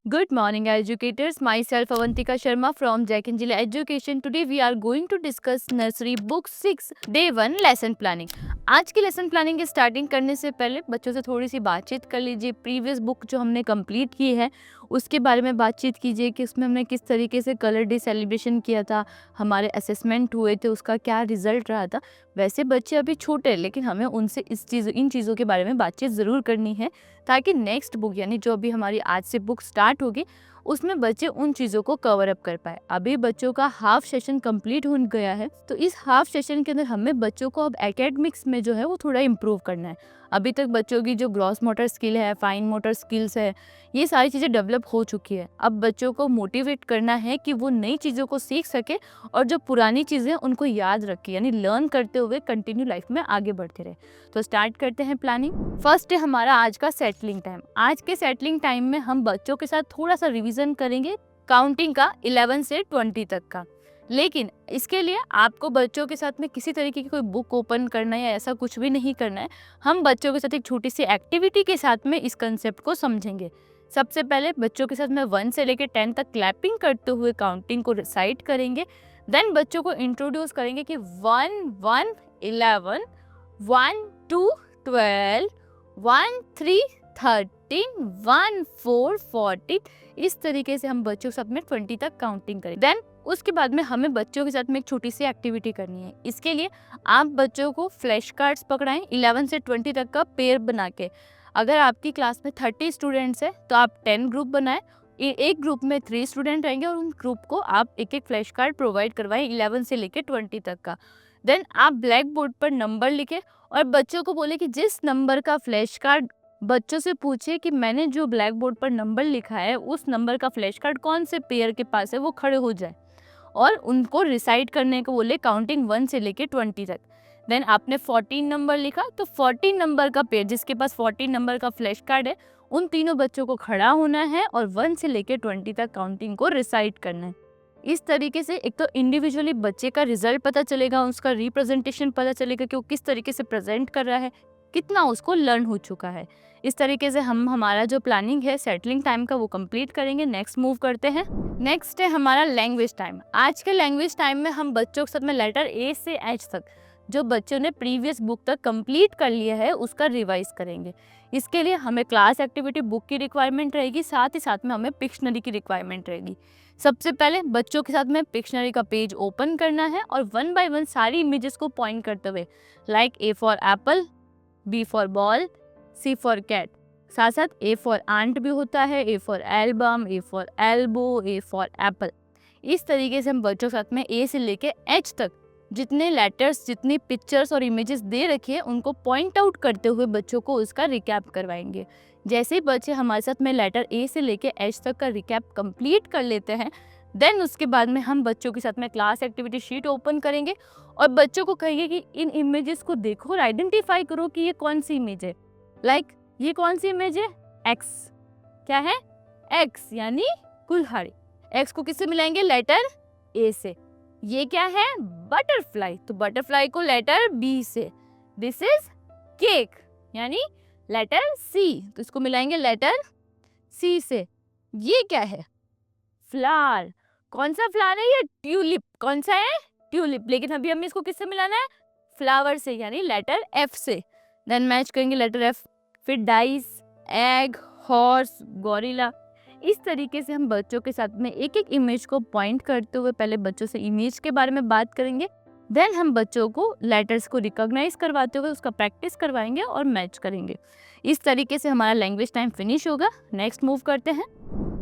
Good morning, educators. Myself Avantika Sharma from Jack and Jill Education. Today we are going to discuss Nursery Book 6 Day 1 Lesson Planning. आज की lesson planning की starting करने से पहले बच्चों से थोड़ी सी बातचीत कर लीजिए। प्रीवियस बुक जो हमने कंप्लीट की है उसके बारे में बातचीत कीजिए कि उसमें हमने किस तरीके से कलर डे सेलिब्रेशन किया था, हमारे असेसमेंट हुए थे, उसका क्या रिजल्ट रहा था। वैसे बच्चे अभी छोटे हैं लेकिन हमें उनसे इन चीज़ों के बारे में बातचीत ज़रूर करनी है ताकि नेक्स्ट बुक यानी जो अभी हमारी आज से बुक स्टार्ट होगी उसमें बच्चे उन चीज़ों को कवर अप कर पाए। अभी बच्चों का हाफ सेशन कंप्लीट हो गया है तो इस हाफ सेशन के अंदर हमें बच्चों को अब एकेडमिक्स में जो है वो थोड़ा इम्प्रूव करना है। अभी तक बच्चों की जो ग्रॉस मोटर स्किल है, फाइन मोटर स्किल्स है, ये सारी चीज़ें डेवलप हो चुकी है। अब बच्चों को मोटिवेट करना है कि वो नई चीज़ों को सीख सके और जो पुरानी चीज़ें उनको याद रखें, यानी लर्न करते हुए कंटिन्यू लाइफ में आगे बढ़ते रहे। तो स्टार्ट करते हैं प्लानिंग। फर्स्ट है हमारा आज का सेटलिंग टाइम। आज के सेटलिंग टाइम में हम बच्चों के साथ थोड़ा सा रिवीजन करेंगे काउंटिंग का 11 से 20 तक का। लेकिन इसके लिए आपको बच्चों के साथ में किसी तरीके की कोई बुक ओपन करना है या ऐसा कुछ भी नहीं करना है। हम बच्चों के साथ एक छोटी सी एक्टिविटी के साथ में इस कंसेप्ट को समझेंगे। सबसे पहले बच्चों के साथ में 1 से लेकर 10 तक क्लैपिंग करते हुए काउंटिंग को रिसाइट करेंगे। देन बच्चों को इंट्रोड्यूस करेंगे कि 1 1 11, 1 2 12, 1 3 13, 1 4 14। इस तरीके से हम बच्चों के साथ में 20 तक काउंटिंग करें। देन उसके बाद में हमें बच्चों के साथ में एक छोटी सी एक्टिविटी करनी है। इसके लिए आप बच्चों को फ्लैश कार्ड्स पकड़ाएं 11 से 20 तक का पेयर बना के। अगर आपकी क्लास में 30 स्टूडेंट्स है तो आप 10 ग्रुप बनाएं। एक ग्रुप में 3 स्टूडेंट रहेंगे और उन ग्रुप को आप एक एक फ्लैश कार्ड प्रोवाइड करवाएं 11 से लेकर 20 तक का। देन आप ब्लैक बोर्ड पर नंबर लिखे और बच्चों को बोले कि जिस नंबर का फ्लैश कार्ड बच्चों से पूछे कि मैंने जो ब्लैक बोर्ड पर नंबर लिखा है उस नंबर का फ्लैश कार्ड कौन से पेयर के पास है वो खड़े हो जाए और उनको रिसाइट करने को बोले काउंटिंग 1 से लेके 20 तक। देन आपने 14 नंबर लिखा तो 14 नंबर का पेयर जिसके पास 14 नंबर का फ्लैश कार्ड है उन तीनों बच्चों को खड़ा होना है और 1 से लेके 20 तक काउंटिंग को रिसाइट करना है। इस तरीके से एक तो इंडिविजुअली बच्चे का रिजल्ट पता चलेगा, उसका रिप्रेजेंटेशन पता चलेगा कि वो किस तरीके से प्रेजेंट कर रहा है, कितना उसको लर्न हो चुका है। इस तरीके से हम हमारा जो प्लानिंग है सेटलिंग टाइम का वो कंप्लीट करेंगे। नेक्स्ट मूव करते हैं। नेक्स्ट है हमारा लैंग्वेज टाइम। आज के लैंग्वेज टाइम में हम बच्चों के साथ में लेटर ए से एच तक जो बच्चों ने प्रीवियस बुक तक कंप्लीट कर लिया है उसका रिवाइज करेंगे। इसके लिए हमें क्लास एक्टिविटी बुक की रिक्वायरमेंट रहेगी, साथ ही साथ में हमें पिक्शनरी की रिक्वायरमेंट रहेगी। सबसे पहले बच्चों के साथ में पिक्शनरी का पेज ओपन करना है और 1 बाय 1 सारी इमेजेस को पॉइंट करते हुए like A for apple, B for ball, C for cat, साथ साथ ए फॉर आंट भी होता है, A for album, A for elbow, A for apple. इस तरीके से हम बच्चों के साथ में ए से लेके एच तक जितने लेटर्स, जितनी पिक्चर्स और इमेजेस दे रखी है उनको पॉइंट आउट करते हुए बच्चों को उसका रिकैप करवाएंगे। जैसे ही बच्चे हमारे साथ में लेटर ए से लेके एच तक का रिकैप कंप्लीट कर लेते हैं देन उसके बाद में हम बच्चों के साथ में क्लास एक्टिविटी शीट ओपन करेंगे और बच्चों को कहेंगे कि इन इमेजेस को देखो और आइडेंटिफाई करो कि ये कौन सी इमेज है। लाइक ये कौन सी इमेज है? एक्स। क्या है? एक्स यानी कुल्हाड़ी। एक्स को किससे मिलाएंगे? लेटर ए से। ये क्या है? बटरफ्लाई। तो बटरफ्लाई को लेटर बी से। दिस इज केक यानी लेटर सी, तो इसको मिलाएंगे लेटर सी से। ये क्या है? फ्लावर। कौन सा फ्लावर है? ये ट्यूलिप। कौन सा है? ट्यूलिप। लेकिन अभी हमें इसको किससे मिलाना है? फ्लावर से यानी लेटर एफ से। देन मैच करेंगे लेटर एफ। फिर डाइस, एग, हॉर्स, गोरिल्ला। इस तरीके से हम बच्चों के साथ में एक एक इमेज को पॉइंट करते हुए पहले बच्चों से इमेज के बारे में बात करेंगे। देन हम बच्चों को लेटर्स को रिकॉग्नाइज करवाते हुए उसका प्रैक्टिस करवाएंगे और मैच करेंगे। इस तरीके से हमारा लैंग्वेज टाइम फिनिश होगा। नेक्स्ट मूव करते हैं।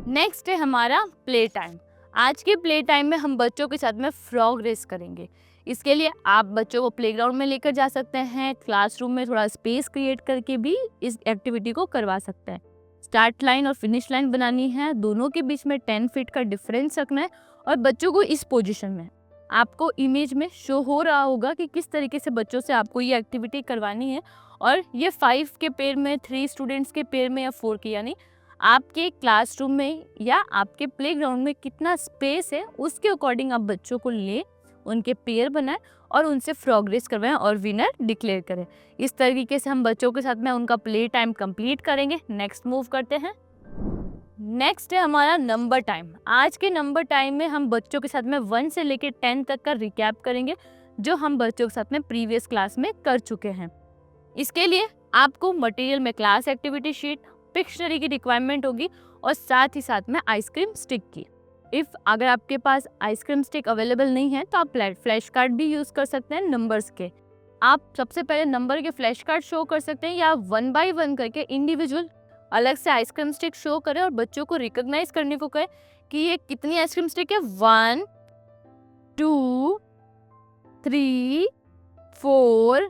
नेक्स्ट है हमारा प्ले टाइम। आज के प्ले टाइम में हम बच्चों के साथ में फ्रॉग रेस करेंगे। इसके लिए आप बच्चों को प्लेग्राउंड में लेकर जा सकते हैं, क्लासरूम में थोड़ा स्पेस क्रिएट करके भी इस एक्टिविटी को करवा सकते हैं। स्टार्ट लाइन और फिनिश लाइन बनानी है, दोनों के बीच में 10 फीट का डिफरेंस रखना है और बच्चों को इस पोजीशन में आपको इमेज में शो हो रहा होगा कि किस तरीके से बच्चों से आपको ये एक्टिविटी करवानी है। और ये 5 के पेयर में, 3 स्टूडेंट्स के पेयर में या 4 के, यानी आपके क्लासरूम में या आपके प्लेग्राउंड में कितना स्पेस है उसके अकॉर्डिंग आप बच्चों को ले उनके पेयर बनाएं और उनसे फ्रॉग रेस करवाएं और विनर डिक्लेयर करें। इस तरीके से हम बच्चों के साथ में उनका प्ले टाइम कंप्लीट करेंगे। नेक्स्ट मूव करते हैं। नेक्स्ट है हमारा नंबर टाइम। आज के नंबर टाइम में हम बच्चों के साथ में 1 से लेकर 10 तक का रिकैप करेंगे, जो हम बच्चों के साथ में प्रीवियस क्लास में कर चुके हैं। इसके लिए आपको मटेरियल में क्लास एक्टिविटी शीट, पिक्शनरी की रिक्वायरमेंट होगी और साथ ही साथ में आइसक्रीम स्टिक की। अगर आपके पास आइसक्रीम स्टिक अवेलेबल नहीं है तो आप फ्लैश कार्ड भी यूज कर सकते हैं नंबर्स के। आप सबसे पहले नंबर के फ्लैश कार्ड शो कर सकते हैं या 1 बाय 1 करके इंडिविजुअल अलग से आइसक्रीम स्टिक शो करें और बच्चों को रिकॉग्नाइज करने को कहें कि ये कितनी आइसक्रीम स्टिक है, 1 2 3 4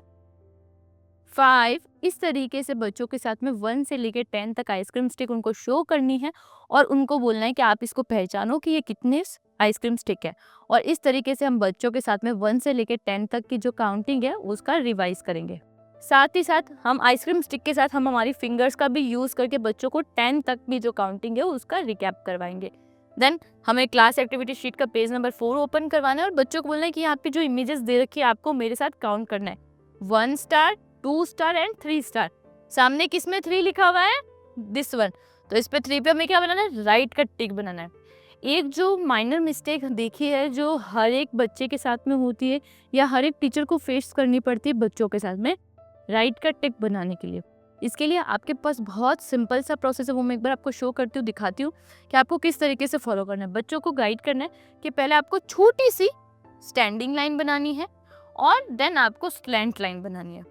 5। इस तरीके से बच्चों के साथ में 1 से लेकर 10 तक आइसक्रीम स्टिक उनको शो करनी है और उनको बोलना है कि आप इसको पहचानो कि ये कितने आइसक्रीम स्टिक है। और इस तरीके से हम बच्चों के साथ में 1 से लेकर 10 तक की जो काउंटिंग है उसका रिवाइज करेंगे। साथ ही साथ हम आइसक्रीम स्टिक के साथ हम हमारी फिंगर्स का भी यूज करके बच्चों को 10 तक भी जो काउंटिंग है उसका रिकैप करवाएंगे। देन हमें क्लास एक्टिविटी शीट का पेज नंबर 4 ओपन करवाना है और बच्चों को बोलना है कि यहाँ पे जो इमेजेस दे रखी है आपको मेरे साथ काउंट करना है, 1 स्टार 2 स्टार एंड 3 स्टार। सामने किस में 3 लिखा हुआ है, दिस वन, तो इस पे 3 पे हमें क्या बनाना है, राइट का टिक बनाना है। एक जो माइनर मिस्टेक देखी है जो हर एक बच्चे के साथ में होती है या हर एक टीचर को फेस करनी पड़ती है बच्चों के साथ में, राइट का टिक बनाने के लिए। इसके लिए आपके पास बहुत सिंपल सा प्रोसेस है, वो मैं एक बार आपको शो करती हूँ, दिखाती हूँ कि आपको किस तरीके से फॉलो करना है। बच्चों को गाइड करना है कि पहले आपको छोटी सी स्टैंडिंग लाइन बनानी है और देन आपको स्लैंट लाइन बनानी है।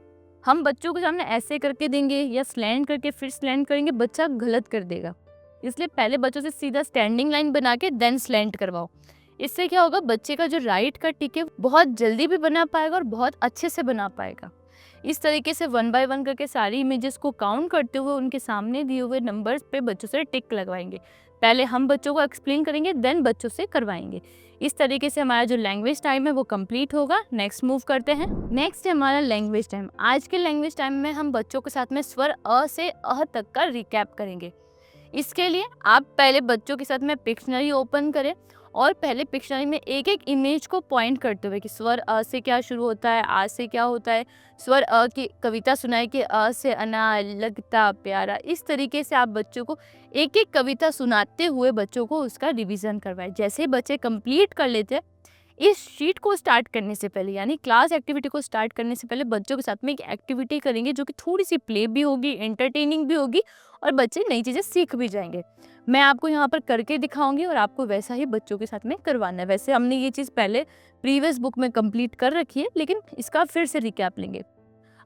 हम बच्चों के सामने ऐसे करके देंगे या स्लैंट करके फिर स्लैंट करेंगे, बच्चा गलत कर देगा। इसलिए पहले बच्चों से सीधा स्टैंडिंग लाइन बना के देन स्लैंट करवाओ। इससे क्या होगा, बच्चे का जो राइट का टिक है बहुत जल्दी भी बना पाएगा और बहुत अच्छे से बना पाएगा। इस तरीके से 1 बाय 1 करके सारी इमेजेस को काउंट करते हुए उनके सामने दिए हुए नंबर्स पे बच्चों से टिक लगवाएंगे। पहले हम बच्चों को एक्सप्लेन करेंगे देन बच्चों से करवाएंगे। इस तरीके से हमारा जो लैंग्वेज टाइम है वो कंप्लीट होगा। नेक्स्ट मूव करते हैं। नेक्स्ट है हमारा लैंग्वेज टाइम। आज के लैंग्वेज टाइम में हम बच्चों के साथ में स्वर अ से अह तक का रिकैप करेंगे। इसके लिए आप पहले बच्चों के साथ में पिक्शनरी ओपन करें और पहले पिक्शनरी में एक एक इमेज को पॉइंट करते हुए कि स्वर अ से क्या शुरू होता है, आ से क्या होता है, स्वर अ की कविता सुनाए कि अ से अनार लगता प्यारा। इस तरीके से आप बच्चों को एक एक कविता सुनाते हुए बच्चों को उसका रिवीजन करवाएं। जैसे ही बच्चे कंप्लीट कर लेते हैं, इस शीट को स्टार्ट करने से पहले यानी क्लास एक्टिविटी को स्टार्ट करने से पहले बच्चों के साथ में एक एक्टिविटी करेंगे जो कि थोड़ी सी प्ले भी होगी, एंटरटेनिंग भी होगी और बच्चे नई चीज़ें सीख भी जाएंगे। मैं आपको यहाँ पर करके दिखाऊंगी और आपको वैसा ही बच्चों के साथ में करवाना है। वैसे हमने ये चीज़ पहले प्रीवियस बुक में कंप्लीट कर रखी है, लेकिन इसका फिर से रिकैप लेंगे।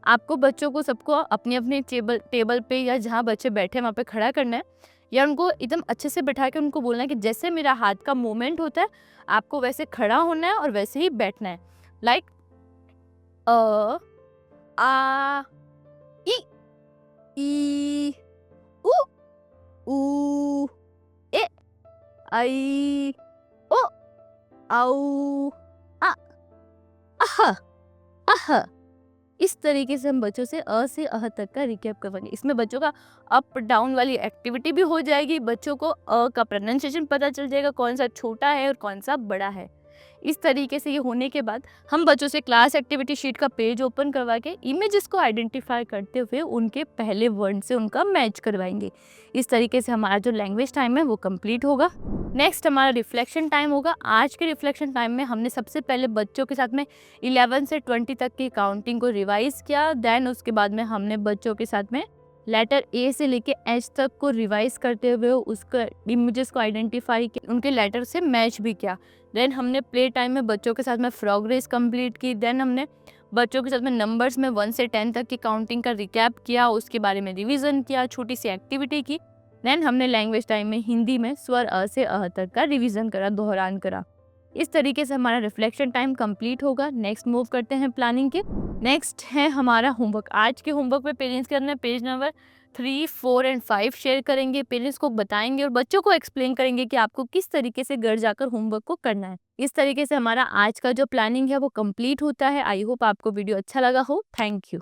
आपको बच्चों को सबको अपने अपने टेबल पे या जहाँ बच्चे बैठे हैं वहाँ पे खड़ा करना है या उनको एकदम अच्छे से बैठा के उनको बोलना है कि जैसे मेरा हाथ का मूवमेंट होता है आपको वैसे खड़ा होना है और वैसे ही बैठना है। लाइक अ आ ई ई उ ऊ ए आई ओ औ आ अह अह। इस तरीके से हम बच्चों से अ से अह तक का रिकैप करवाएंगे। इसमें बच्चों का अप डाउन वाली एक्टिविटी भी हो जाएगी, बच्चों को अ का प्रोनाउंसिएशन पता चल जाएगा, कौन सा छोटा है और कौन सा बड़ा है। इस तरीके से ये होने के बाद हम बच्चों से क्लास एक्टिविटी शीट का पेज ओपन करवा के इमेजेस को आइडेंटिफाई करते हुए उनके पहले वर्ड से उनका मैच करवाएंगे। इस तरीके से हमारा जो लैंग्वेज टाइम है वो कंप्लीट होगा। नेक्स्ट हमारा रिफ्लेक्शन टाइम होगा। आज के रिफ्लेक्शन टाइम में हमने सबसे पहले बच्चों के साथ में 11 से 20 तक की काउंटिंग को रिवाइज किया। देन उसके बाद में हमने बच्चों के साथ में लेटर ए से लेके एच तक को रिवाइज करते हुए उसका इमेजेस को आइडेंटिफाई किया, उनके लेटर से मैच भी किया। देन हमने प्ले टाइम में बच्चों के साथ में फ्रॉग रेस कंप्लीट की। देन हमने बच्चों के साथ में नंबर्स में 1 से 10 तक की काउंटिंग का रिकैप किया, उसके बारे में रिवीजन किया, छोटी सी एक्टिविटी की। देन हमने लैंग्वेज टाइम में हिंदी में स्वर अ से अह तक का रिवीजन करा, दोहरान करा। इस तरीके से हमारा रिफ्लेक्शन टाइम कंप्लीट होगा। नेक्स्ट मूव करते हैं प्लानिंग के। नेक्स्ट है हमारा होमवर्क। आज के होमवर्क में पेरेंट्स के अंदर पेज नंबर 3, 4 एंड 5 शेयर करेंगे। पेरेंट्स को बताएंगे और बच्चों को एक्सप्लेन करेंगे कि आपको किस तरीके से घर जाकर होमवर्क को करना है। इस तरीके से हमारा आज का जो प्लानिंग है वो कंप्लीट होता है। आई होप आपको वीडियो अच्छा लगा हो। Thank you.